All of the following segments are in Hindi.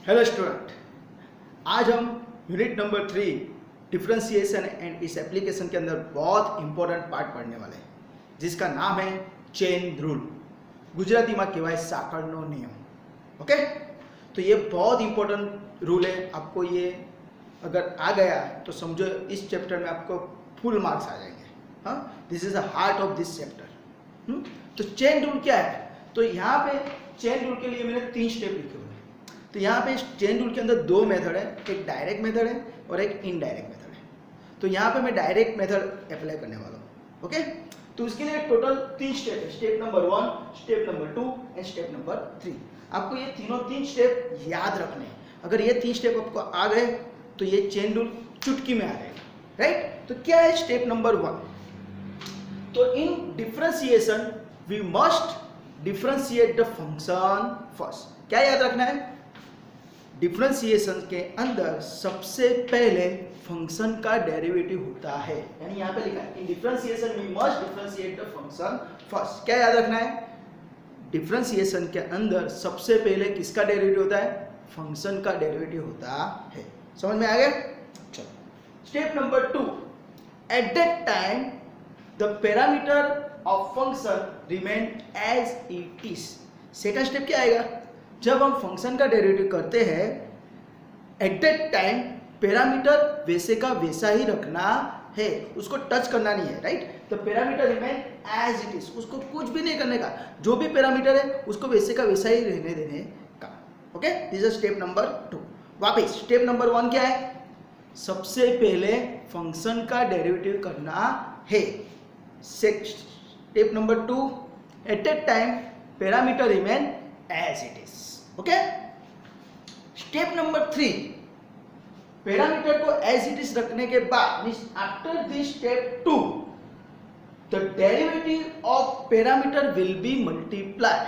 हेलो स्टूडेंट, आज हम यूनिट नंबर 3 डिफरेंशिएशन एंड इस एप्लीकेशन के अंदर बहुत इंपॉर्टेंट पार्ट पढ़ने वाले हैं जिसका नाम है चेन रूल। गुजराती में कहवाय साकळनो नियम। ओके, तो ये बहुत इंपॉर्टेंट रूल है। आपको ये अगर आ गया तो समझो इस चैप्टर में आपको फुल मार्क्स आ जाएंगे। हाँ, this is the heart of this chapter. तो चेन रूल क्या है? तो यहाँ पे चेन रूल के लिए मैंने 3 स्टेप लिखे हुए हैं। तो यहाँ पे चेन रूल के अंदर 2 मेथड है, एक डायरेक्ट मेथड है और एक इनडायरेक्ट मेथड है। तो यहाँ पे मैं डायरेक्ट मेथड अप्लाई करने वाला हूँ। ओके, तो उसके लिए टोटल 3 स्टेप है। Step number 1, step number 2 and step number 3। आपको ये तीन स्टेप याद रखने हैं। अगर ये 3 स्टेप आपको आ गए तो ये चेन रूल चुटकी में आ जाएगा। राइट? तो क्या है स्टेप नंबर 1? तो in differentiation we must differentiate the function first. क्या याद रखना है? डिफरेंशिएशन के अंदर सबसे पहले फंक्शन का डेरिवेटिव होता है। यानी यहाँ पे लिखा है in differentiation we must differentiate the function first. क्या याद रखना है? डिफरेंशिएशन के अंदर सबसे पहले किसका डेरिवेटिव होता है? फंक्शन का डेरिवेटिव होता है। समझ में आ गया? चलो, step number 2, at that time the parameter of function remain as it is. Second step क्या आएगा? जब हम फंक्शन का डेरिवेटिव करते हैं एट दैट टाइम पैरामीटर वैसे का वैसा ही रखना है, उसको टच करना नहीं है। Right? The parameter remain as it is, उसको कुछ भी नहीं करने का। जो भी पैरामीटर है उसको वैसे का वैसा ही रहने देने का। Okay, this is step number 2। वापस स्टेप नंबर 1 क्या है? सबसे पहले फंक्शन का डेरिवेटिव करना है। Step number 2, at that time parameter remain as it is. Okay, step number 3, parameter को एज इट इज रखने के बाद after this step 2 the derivative of parameter will be multiply.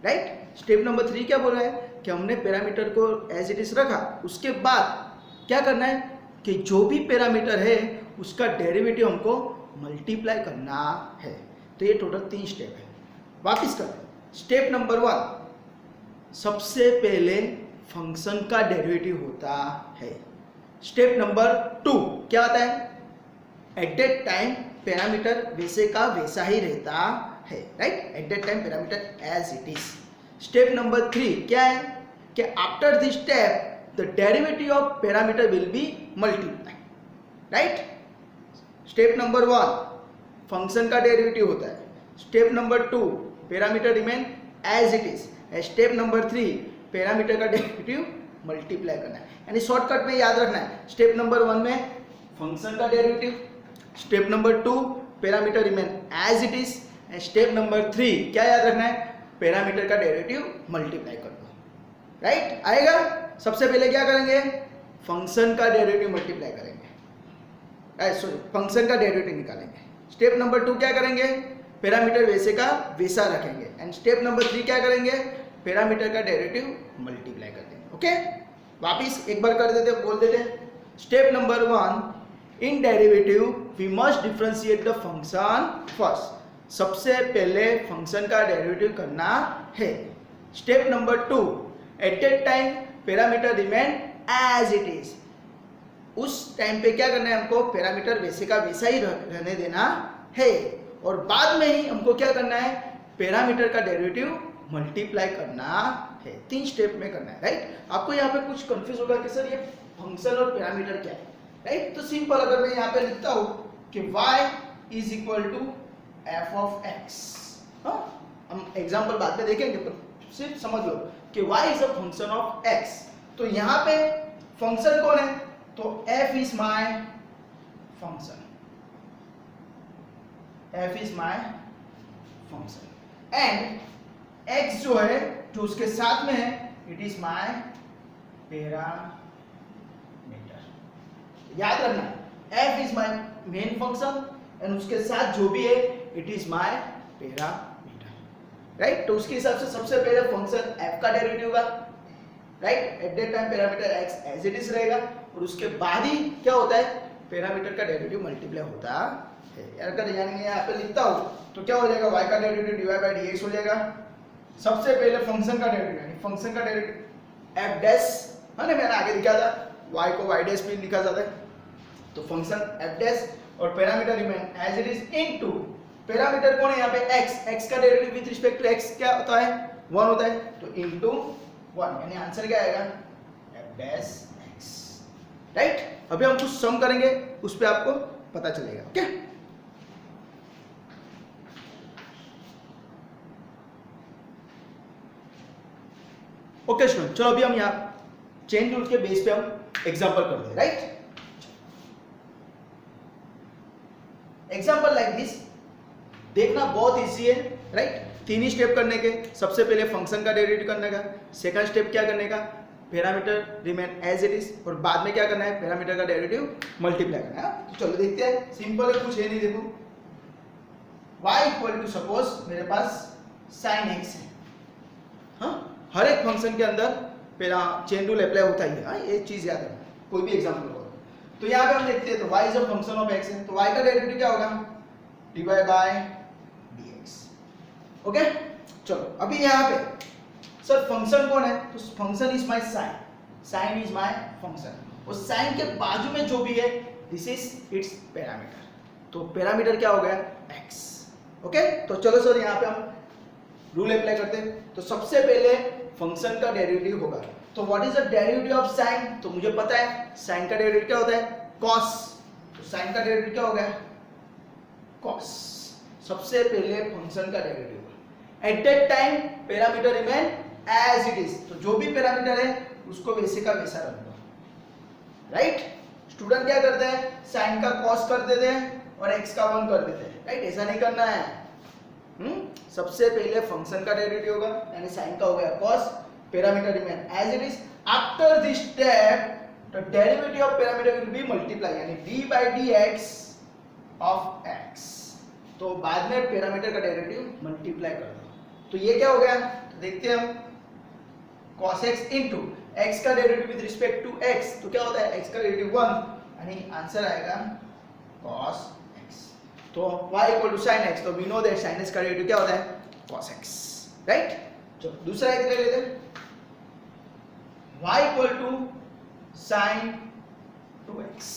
Right? Step number 3 क्या बोल रहा है कि हमने पैरामीटर को एज इट इज रखा, उसके बाद क्या करना है कि जो भी पैरामीटर है उसका डेरिवेटिव हमको मल्टीप्लाई करना है। तो ये टोटल 3 स्टेप है। वापिस करते हैं। स्टेप नंबर 1, सबसे पहले फंक्शन का डेरिवेटिव होता है। स्टेप नंबर 2 क्या होता है? एट दैट टाइम पैरामीटर वैसे का वैसा ही रहता है। Right? At that time parameter as it is. Step number 3 क्या है कि after this step the derivative of parameter will be multiply. Right? Step number 1 function का डेरिवेटिव होता है। Step number 2 parameter remain as it is. Step number 3 parameter का डेरिवेटिव मल्टीप्लाई करना है। यानी शॉर्टकट में याद रखना है। स्टेप नंबर 1 में फंक्शन का derivative, step number 2 parameter remain as it is, step number 3 क्या याद रखना है? पैरामीटर का डेरिवेटिव मल्टीप्लाई कर दो। राइट? आएगा? सबसे पहले क्या करेंगे? फंक्शन का डेरिवेटिव मल्टीप्लाई करेंगे, सॉरी फंक्शन का डेरिवेटिव निकालेंगे। स्टेप नंबर 2 क्या करेंगे? पैरामीटर वैसे का वैसा रखेंगे। एंड स्टेप नंबर 3 क्या करेंगे? पैरामीटर का डेरिवेटिव मल्टीप्लाई कर देंगे। ओके, वापिस एक बार कर देते, बोल देते। Step number 1, in derivative we must differentiate the function first. सबसे पहले फंक्शन का डेरिवेटिव करना है। Step number 2, at that time parameter remain as it is. उस टाइम पे क्या करना है? हमको पैरामीटर वैसे का वैसा ही रहने देना है और बाद में ही हमको क्या करना है? पैरामीटर का डेरिवेटिव मल्टीप्लाई करना है। 3 स्टेप में करना है। राइट? आपको यहाँ पे कुछ कंफ्यूज होगा कि सर ये फंक्शन और पैरामीटर क्या है? राइट? तो सिंपल, अगर मैं यहाँ पे लिखता हूँ कि y is equal to F of X. हम एग्जाम्पल बाद में देखेंगे, पर सिर्फ समझ लो कि y is a function of x। तो यहाँ पे फंक्शन कौन है? तो f is my function, f is my function and x जो है जो उसके साथ में है इट इज माय पैरामीटर। याद रखना f is my main function and उसके साथ जो भी है it is my parameter. Right? तो उसके हिसाब से सबसे पहले फंक्शन f का डेरिवेटिव होगा। Right? At that time parameter x as it is रहेगा और उसके बाद ही क्या होता है? पैरामीटर का डेरिवेटिव मल्टीप्लाई होता है। अगर यानी यहाँ पे लिखता हूँ तो क्या हो जाएगा? y का डेरिवेटिव dy बाई dx हो जाएगा। सबसे पहले फंक्शन का डेरिवेटिव, यानी फंक्शन का डेरिवेटिव f डैश है ना, मैंने आगे लिखा था y को y डैश भी लिखा जाता है। तो फंक्शन f डैश और parameter remain as it is into parameter कौन है यहाँ पे x, x का derivative with respect to x क्या होता है 1 होता है, तो इनटू 1 यानी आंसर क्या आएगा f डैश x, राइट। अभी हम कुछ सम करेंगे उस पे आपको पता चलेगा। ओके ओके स्टूडेंट, चलो अभी हम यहाँ चेन रूल के बेस पे हम एग्जांपल करते हैं, राइट। एग्जांपल लाइक दिस देखना बहुत इजी है, राइट। 3 ही स्टेप करने के, सबसे पहले फंक्शन का डेरिवेटिव करने का, सेकंड स्टेप क्या करने का parameter remain as it is, और बाद में क्या करना है पैरामीटर का डेरिवेटिव मल्टीप्लाई करना है। तो चलो देखते हैं, सिंपल है, कुछ है नहीं। देखो y इक्वल टू सपोज मेरे पास sin x है, हाँ हर एक फंक्शन के अंदर पहला चेन रूल अप्लाई होता ही है, हाँ ये चीज याद है कोई भी एग्जांपल हो। तो यहाँ पे हम देखते हैं तो y is a function of x है, तो y का डेरिवेटिव क्या होगा dy बाय dx। ओके चलो अभी यहाँ पे सर फंक्शन कौन है, तो function is my sine, sine is my function, और साइन के बाजू में जो भी है दिस इज इट्स पैरामीटर, तो पैरामीटर क्या हो गया x। ओके तो चलो सर यहाँ पे हम रूल अप्लाई करते हैं। तो सबसे पहले फंक्शन का डेरिवेटिव होगा, तो what is the derivative of sine, तो मुझे पता है साइन का डेरिवेटिव क्या होता है cos, तो साइन का डेरिवेटिव क्या हो गया cos। सबसे पहले फंक्शन का derivative at that time parameter remain as it is, तो जो भी पैरामीटर है उसको वैसे का वैसा रख दो, राइट। स्टूडेंट क्या करते हैं साइन का cos कर देते हैं और x का 1 कर देते हैं, राइट। ऐसा नहीं करना है, सबसे पहले फंक्शन का डेरिवेटिव होगा यानी साइन का हो गया cos, parameter remain as it is. After this step the derivative of parameter will be multiply यानी d by dx of x, तो बाद में पैरामीटर का डेरिवेटिव मल्टीप्लाई कर दो। तो ये क्या हो गया, तो देखते हैं हम cos x इनटू x का derivative with respect to x, तो क्या होता है x का डेरिवेटिव 1 यानी आंसर आएगा cos x। तो y equal to sin x, तो we know that sin x का डेरिवेटिव क्या होता है cos x, राइट। चलो दूसरा एक ले लेते हैं, y equal to sin 2x।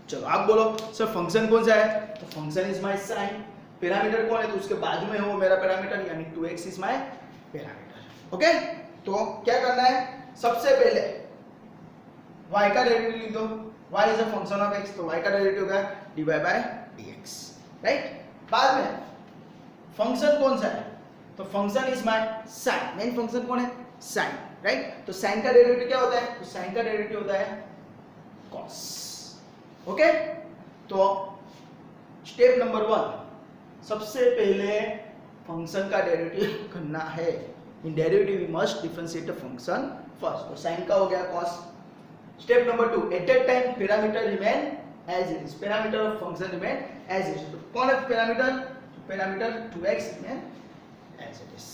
चलो आप बोलो सर फंक्शन कौन सा है, तो function is my sine, parameter कौन है तो उसके बाजू में है वो मेरा पैरामीटर यानी 2x is my parameter. Okay तो क्या करना है, सबसे पहले y का डेरिवेटिव लिख दो, y is a function of x, तो y का डेरिवेटिव होगा dy by dx, राइट। बाद में फंक्शन कौन सा है, तो function is my sine, main function कौन है साइन, राइट। तो साइन का डेरिवेटिव क्या होता है, तो साइन का डेरिवेटिव होता है cos। ओके तो स्टेप नंबर 1 सबसे पहले फंक्शन का डेरिवेटिव करना है, in derivative we must differentiate the function first, तो साइन का हो गया cos। Step number 2 at that time parameter remain as it is, parameter of function remain as it is, तो कौन है पैरामीटर, तो parameter 2x remain as it is,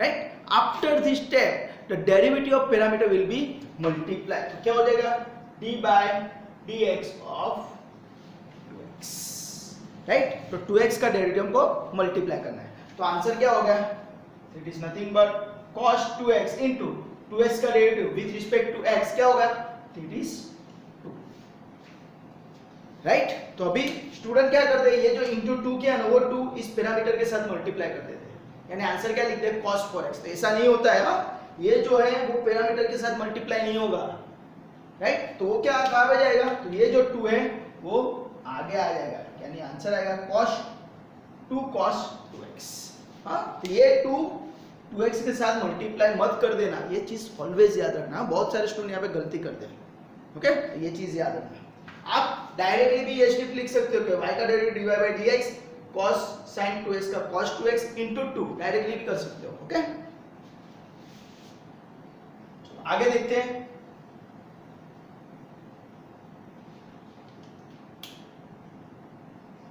right. After this step the derivative of parameter will be multiply, तो क्या हो जाएगा d by dx of 2x, right. तो 2x का डेरिवेटिव हमको मल्टीप्लाई करना है, तो आंसर क्या हो गया, it is nothing but cos 2x into 2x का derivative with respect to x क्या होगा, इट इज 2, राइट। तो अभी स्टूडेंट क्या करते हैं, ये जो इनटू 2 किया ना वो 2 इस पैरामीटर के साथ मल्टीप्लाई कर देते हैं, यानी आंसर क्या लिखते हैं cos 4x। तो ऐसा नहीं होता है, ये जो है वो पैरामीटर के साथ मल्टीप्लाई नहीं होगा, राइट। तो वो क्या कहाँ पे जाएगा, तो ये जो 2 है वो आगे आ जाएगा, यानी आंसर आएगा cos 2 cos 2x। हाँ तो ये 2x के साथ मल्टीप्लाई मत कर देना, ये चीज ऑलवेज याद रखना, बहुत सारे स्टूडेंट यहाँ पे गलती करते हैं। ओके तो ये चीज याद रखना। आप डायरेक्टली भी ये स्टेप लिख सकते हो कि y का derivative dy by dx cos sin 2x का cos 2x into 2 डायरेक्टली भी कर सकते हो। ओके आगे देखते हैं,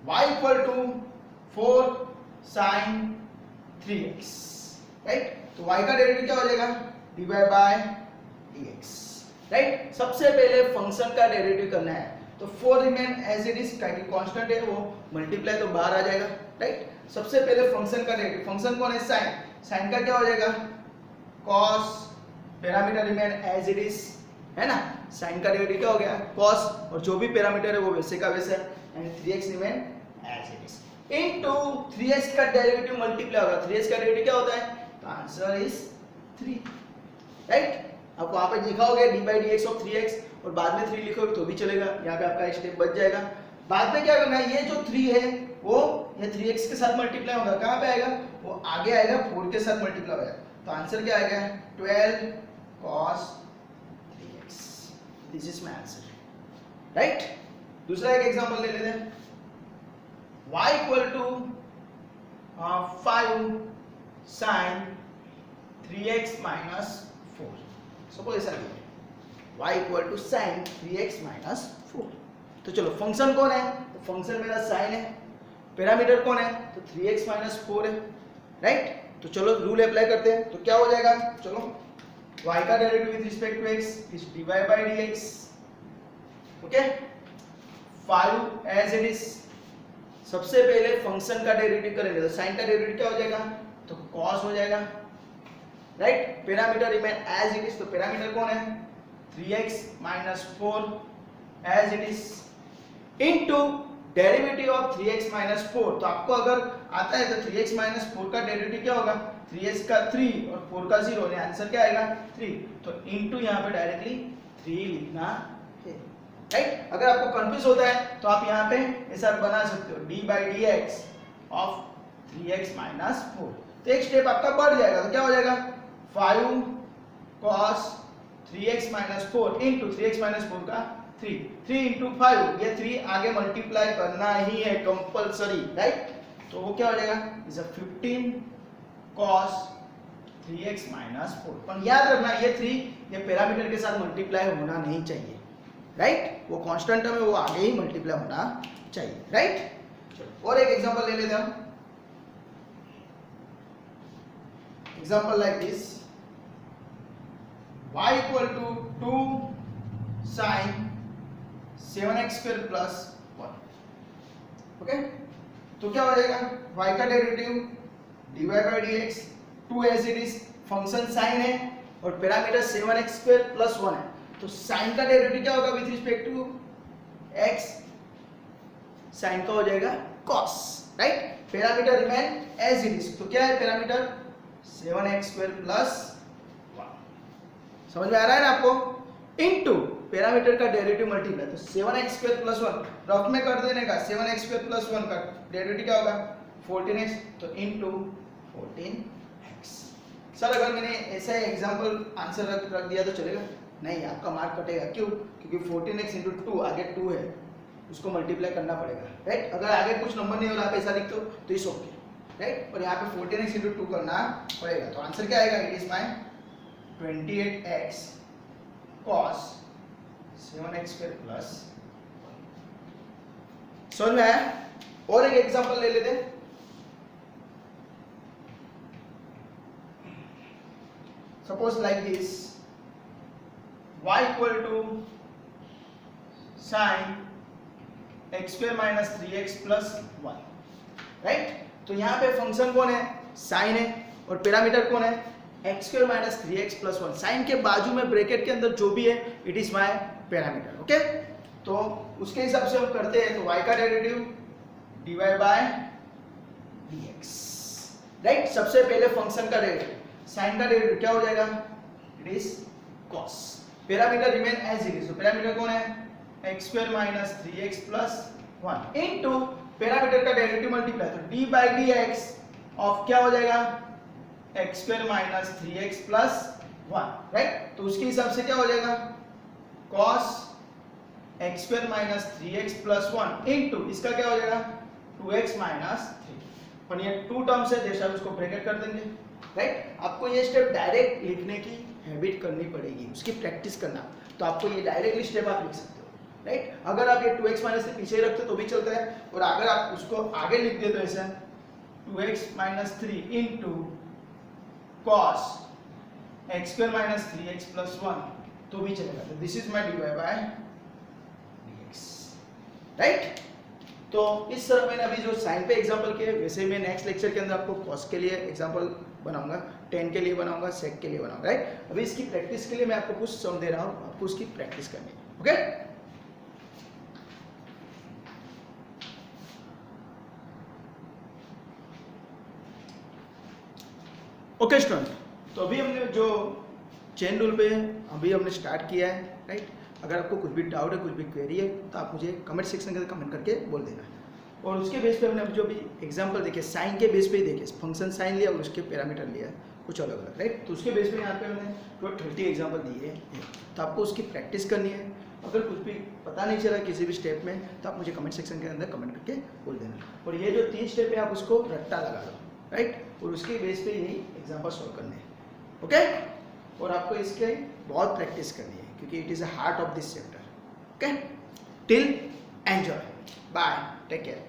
y equal to 4 sin 3x, right. तो y का डेरिवेटिव क्या हो जाएगा dy by dx, राइट। सबसे पहले फंक्शन का डेरिवेटिव करना है, तो 4 remain as it is, constant है वो मल्टीप्लाई तो बाहर आ जाएगा, राइट। सबसे पहले फंक्शन का डेरिवेटिव, फंक्शन कौन है साइन, साइन का क्या हो जाएगा cos parameter remain as it is, है ना, साइन का डेरिवेटिव क्या हो गया cos, और जो भी पैरामीटर है वो वैसे का वैसा है, and 3x remain as it is into 3x का डेरिवेटिव मल्टीप्लाई होगा। 3x का डेरिवेटिव क्या होता है, तो आंसर इज 3, राइट। आप वहां पे लिखा होगा D by D x of 3x और बाद में 3 लिखोगे तो भी चलेगा, यहाँ पे आपका एक स्टेप बच जाएगा। बाद में क्या करना है, ये जो 3 है वो ये 3x के साथ मल्टीप्लाई होगा, कहाँ पे आएगा, वो आगे आएगा 4 के साथ मल्टीप्लाई होगा, तो आंसर क्या आएगा 12 cos 3x। This is my answer, right. दूसरा एक एग्जांपल ले लेते हैं, y equal to 5 sin 3x minus 4। Suppose ऐसा लिखो y equal to sin 3x minus 4। तो चलो फंक्शन कौन है, तो फंक्शन मेरा sin है, पैरामीटर कौन है, तो 3x माइनस 4 है, राइट। तो चलो रूल अप्लाई करते हैं, तो क्या हो जाएगा, चलो y का derivative with respect to x is dy by dx, okay. 5 as it is, सबसे पहले फंक्शन का डेरिवेटिव करेंगे, तो sin का डेरिवेटिव क्या हो जाएगा, तो cos हो जाएगा, right. Parameter remain as it is, तो पैरामीटर कौन है 3x minus 4 as it is into derivative of 3x minus 4। तो आपको अगर आता है तो 3x माइनस 4 का डेरिवेटिव क्या होगा, 3x का 3 और 4 का 0, यानी आंसर क्या आएगा 3। तो इनटू यहाँ पे डायरेक्टली 3 लिखना है, राइट। अगर आपको कंफ्यूज होता है तो आप यहाँ पे ऐसा बना सकते हो D by D x of 3x minus 4, तो एक स्टेप आपका बढ़ जाएगा, तो क्या हो जाएगा 5 cos 3x minus 4 into 3x minus 4 का 3 इंटू 5, ये 3 आगे मल्टीप्लाई करना ही है कंपलसरी, राइट। तो वो क्या हो जाएगा इज 15 cos 3x माइनस 4। पर याद रखना ये 3 ये पैरामीटर के साथ मल्टीप्लाई होना नहीं चाहिए, राइट। वो कांस्टेंट टर्म है, वो आगे ही मल्टीप्लाई होना चाहिए, राइट। चलो और एक एग्जांपल ले लेते हैं हम, example like this, y equal to 2 sin 7x square plus 1, okay. तो क्या हो जाएगा y का derivative dy by dx, 2 as it is, function sin है और पैरामीटर 7x स्क्वायर प्लस 1 है, तो sin का डेरिवेटिव क्या होगा with respect to x, sin का हो जाएगा cos, right. Parameter remain as it is, तो क्या है पैरामीटर 7x स्क्वायर प्लस 1, समझ में आ रहा है ना आपको, इनटू पैरामीटर का डेरिवेटिव मल्टीप्लाई, तो 7x स्क्वायर प्लस 1 रफ में कर देने का, 7x स्क्वायर प्लस 1 का डेरिवेटिव क्या होगा 14x, तो इनटू 14x। सर अगर मैंने ऐसा एग्जांपल आंसर रख दिया तो चलेगा, नहीं आपका मार्क कटेगा, क्यों, क्योंकि 14x इंटू 2 आगे 2 है, उसको मल्टीप्लाई करना पड़ेगा, राइट। अगर आगे कुछ नंबर नहीं हो रहा आप ऐसा लिखते हो तो इट्स ओके, राइट, और यहाँ पे 14x इंटू 2 करना पड़ेगा, तो आंसर क्या आएगा, it is my 28x cos 7x square plus. समझ में आया। और एक एग्जांपल ले लेते हैं, suppose like this, y equal to sin x square minus 3x plus 1, right. तो यहाँ पे फंक्शन कौन है, sin है, और पैरामीटर कौन है x square minus 3x plus 1। Sine के बाजू में ब्रैकेट के अंदर जो भी है it is my parameter, okay. तो उसके हिसाब से हम करते हैं, तो y का derivative dy by dx, right. सबसे पहले फंक्शन का डेरिवेटिव, साइन का डेरिवेटिव क्या हो जाएगा, it is cos, parameter remain as it is, तो पैरामीटर कौन है x square minus 3x plus 1 into parameter का डेरिवेटिव मल्टीप्लाई, तो d बाय dx ऑफ क्या हो जाएगा x square minus 3x plus 1, right. तो उसके हिसाब से क्या हो जाएगा cos x square minus 3x plus 1 into इसका क्या हो जाएगा 2x माइनस 3, पर ये 2 टर्म्स है, जैसा उसको ब्रैकेट कर देंगे, राइट। आपको ये स्टेप डायरेक्ट लिखने की हैबिट करनी पड़ेगी, उसकी प्रैक्टिस करना, तो आपको ये डायरेक्टली स्टेप आप लिख सकते हो, राइट। अगर आप ये 2x माइनस से पीछे रखते तो भी चलता है, और अगर आप उसको आगे लिख दे तो ऐसा 2x minus 3 into cos x square minus 3x plus 1 तो भी चलेगा, तो this is my dy by dx, right. तो इस तरह मैंने अभी जो साइन पे एग्जांपल किए, वैसे मैं नेक्स्ट लेक्चर के अंदर आपको cos के लिए एग्जांपल बनाऊंगा। 10 के लिए बनाऊंगा, सेक के लिए बनाऊंगा, राइट। अभी इसकी प्रैक्टिस के लिए मैं आपको कुछ सम दे रहा हूँ, आपको उसकी प्रैक्टिस करनी है, ओके। ओके स्टूडेंट, तो अभी हमने जो चेन रूल पे अभी हमने स्टार्ट किया है, राइट। अगर आपको कुछ भी डाउट है, कुछ भी क्वेरी है, तो आप मुझे कमेंट सेक्शन के अंदर कमेंट करके बोल देना। और उसके बेस पे हमने जो भी एग्जांपल देखे, साइन के बेस पे ही देखे, फंक्शन साइन लिया और उसके पैरामीटर लिया, कुछ अलग अलग, राइट। तो उसके बेस पे यहाँ पे हमने 30 एग्जाम्पल दिए हैं, तो आपको उसकी प्रैक्टिस करनी है। अगर कुछ भी पता नहीं चला किसी भी स्टेप में, तो आप मुझे कमेंट सेक्शन के अंदर कमेंट करके बोल देना। और ये जो 3 स्टेप है, आप उसको रट्टा लगा लो, राइट। और उसके बेस पे यही एग्जाम्पल सॉल्व करने हैं, ओके। और आपको इसके बहुत प्रैक्टिस करनी है, क्योंकि it is a heart of this chapter, okay. Till enjoy, bye, take care.